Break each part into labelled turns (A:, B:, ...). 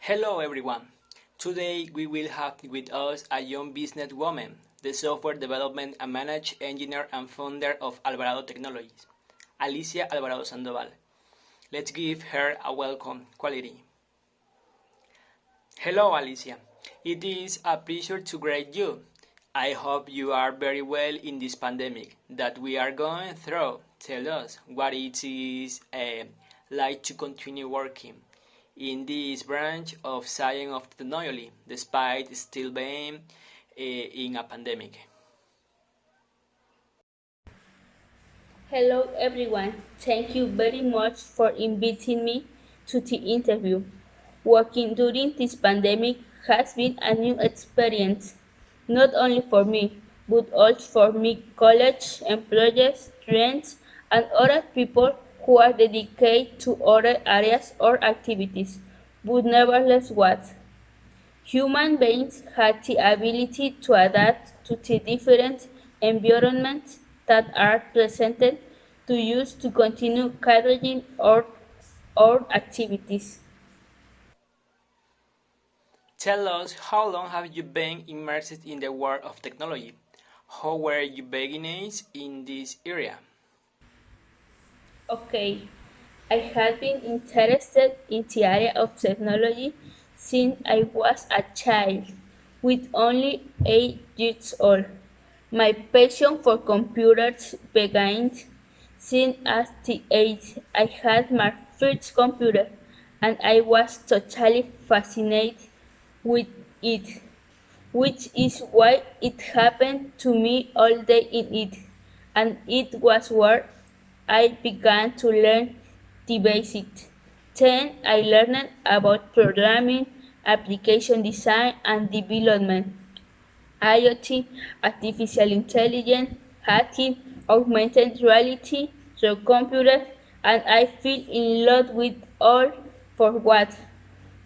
A: Hello everyone. Today we will have with us a young businesswoman, the software development and managed engineer and founder of Alvarado Technologies, Alicia Alvarado Sandoval. Let's give her a welcome quality. Hello Alicia. It is a pleasure to greet you. I hope you are very well in this pandemic that we are going through. Tell us what it is like to continue working in this branch of science of technology despite still being in a pandemic.
B: Hello everyone. Thank you very much for inviting me to the interview. Working during this pandemic has been a new experience, not only for me, but also for my college employees, students, and other people who are dedicated to other areas or activities, but nevertheless what? Human beings have the ability to adapt to the different environments that are presented to use to continue carrying out our activities.
A: Tell us how long have you been immersed in the world of technology? How were your beginnings in this area?
B: Okay, I have been interested in the area of technology since I was a child, with only 8 years old. My passion for computers began since at the age I had my first computer, and I was totally fascinated with it, which is why it happened to me all day in it, and it was where I began to learn the basics. Then I learned about programming, application design, and development. IoT, artificial intelligence, hacking, augmented reality, so computers, and I fell in love with all for what?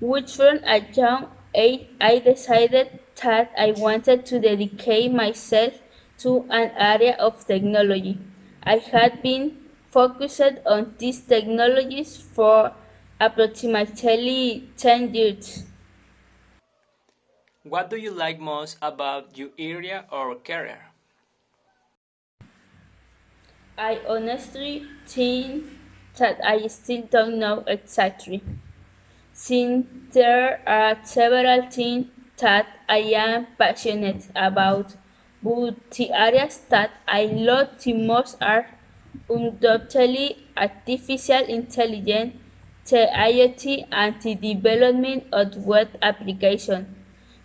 B: Which from a young age I decided that I wanted to dedicate myself to an area of technology. I had been focused on these technologies for approximately 10 years.
A: What do you like most about your area or career?
B: I honestly think that I still don't know exactly, since there are several things that I am passionate about, but the areas that I love the most are undoubtedly artificial intelligence, the IoT, and the development of web applications,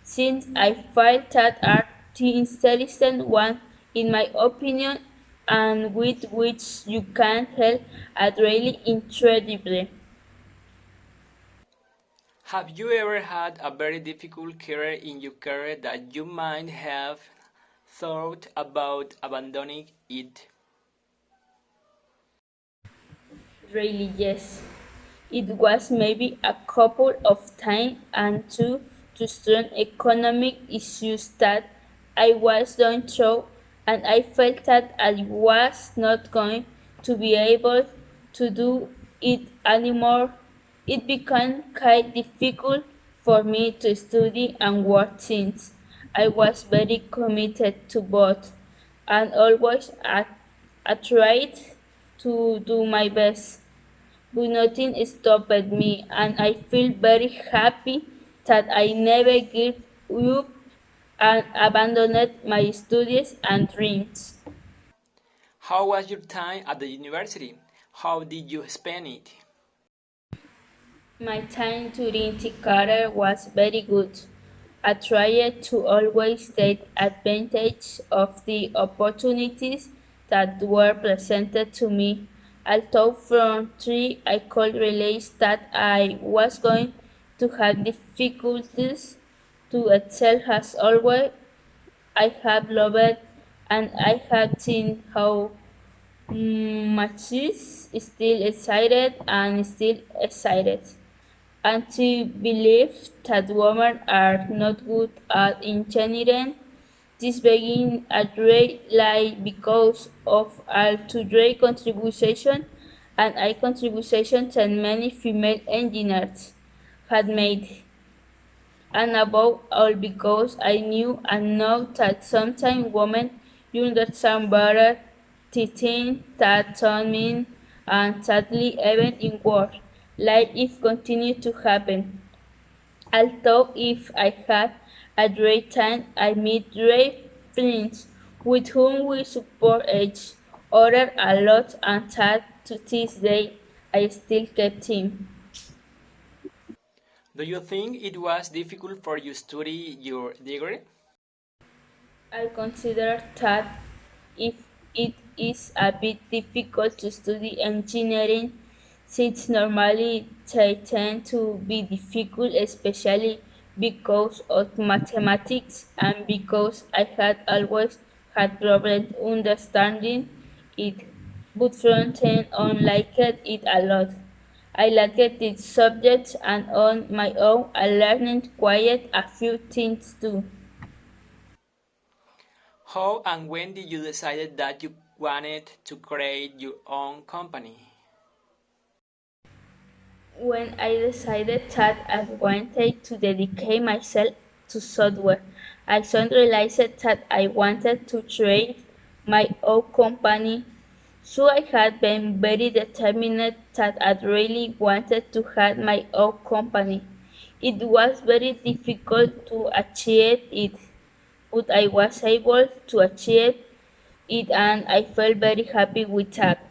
B: since I feel that are the intelligent one in my opinion and with which you can help are really incredible.
A: Have you ever had a very difficult career in your career that you might have thought about abandoning it?
B: Really, yes. It was maybe a couple of times and due to strong economic issues that I was going through, and I felt that I was not going to be able to do it anymore. It became quite difficult for me to study and work since I was very committed to both and always I tried to do my best, but nothing stopped me, and I feel very happy that I never gave up and abandoned my studies and dreams.
A: How was your time at the university? How did you spend it?
B: My time during the career was very good. I tried to always take advantage of the opportunities that were presented to me. Although from three I could realize that I was going to have difficulties to excel as always, I have loved and I have seen how much is still excited and still excited. And to believe that women are not good at engineering. This began a great lie because of all to great contribution and I contribution that many female engineers had made. and above all because I knew and know that sometimes women you understand better teaching that taught me and sadly even in war. Life is continue to happen. Although if I had a great time, I meet great friends with whom we support each other a lot and that to this day I still kept him.
A: Do you think it was difficult for you to study your degree?
B: I consider that if it is a bit difficult to study engineering since normally they tend to be difficult especially because of mathematics and because I had always had problems understanding it. But from then on liked it a lot. I liked the subject and on my own I learned quite a few things too.
A: How and when did you decide that you wanted to create your own company?
B: When I decided that I wanted to dedicate myself to software, I soon realized that I wanted to create my own company. So I had been very determined that I really wanted to have my own company. It was very difficult to achieve it, but I was able to achieve it and I felt very happy with that.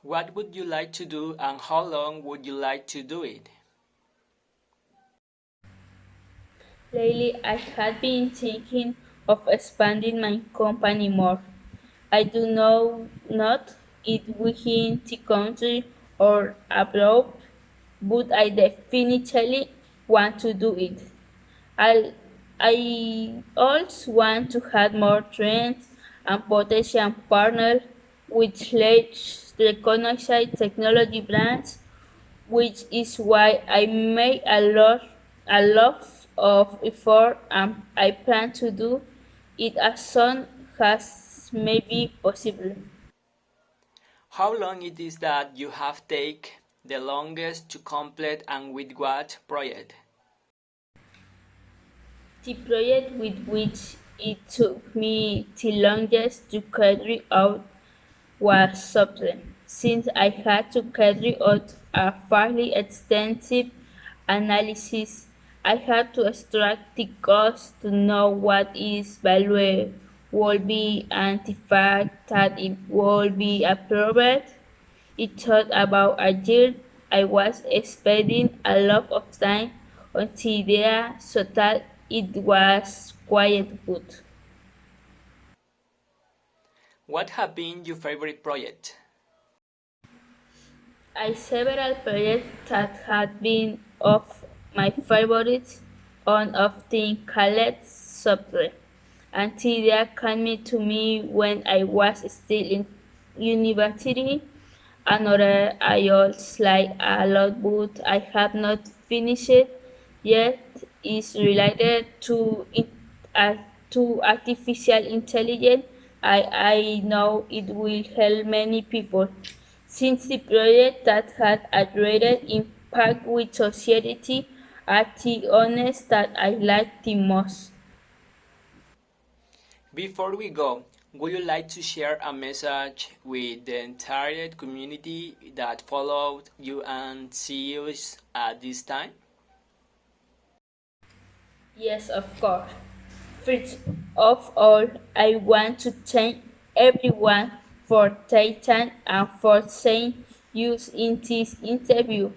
A: What would you like to do and how long would you like to do it?
B: Lately, I had been thinking of expanding my company more. I do know not it within the country or abroad, but I definitely want to do it. I, I also want to have more friends and potential partners with large recognized technology brands which is why I made a lot of effort and I plan to do it as soon as may be possible.
A: How long it is that you have take the longest to complete and with what project?
B: The project with which it took me the longest to carry out was subtle, since I had to carry out a fairly extensive analysis. I had to extract the cost to know what is value will be and the fact that it will be approved. It took about a year. I was spending a lot of time on the idea so that it was quite good.
A: What have been your favorite project?
B: I several projects that had been of my favorites on often called software until they came to me when I was still in university. Another I also like a lot but I have not finished yet is related to artificial intelligence. I know it will help many people since the project that had a greater impact with society are the honest that I like the most.
A: Before we go, would you like to share a message with the entire community that followed you and sees you at this time?
B: Yes, of course. First of all, I want to thank everyone for their time and for saying use in this interview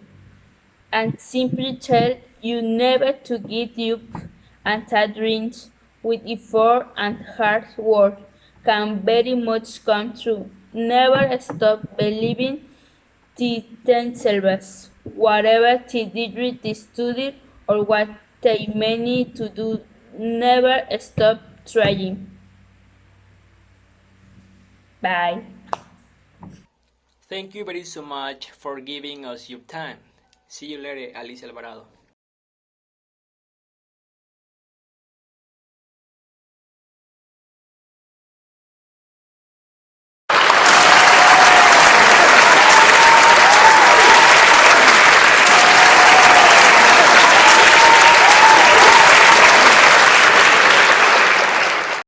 B: and simply tell you never to give up and that dreams with effort and hard work can very much come true. Never stop believing themselves, whatever the degree they study or what they may need to do, never stop trying. Bye.
A: Thank you very so much for giving us your time. See you later, Alicia Alvarado.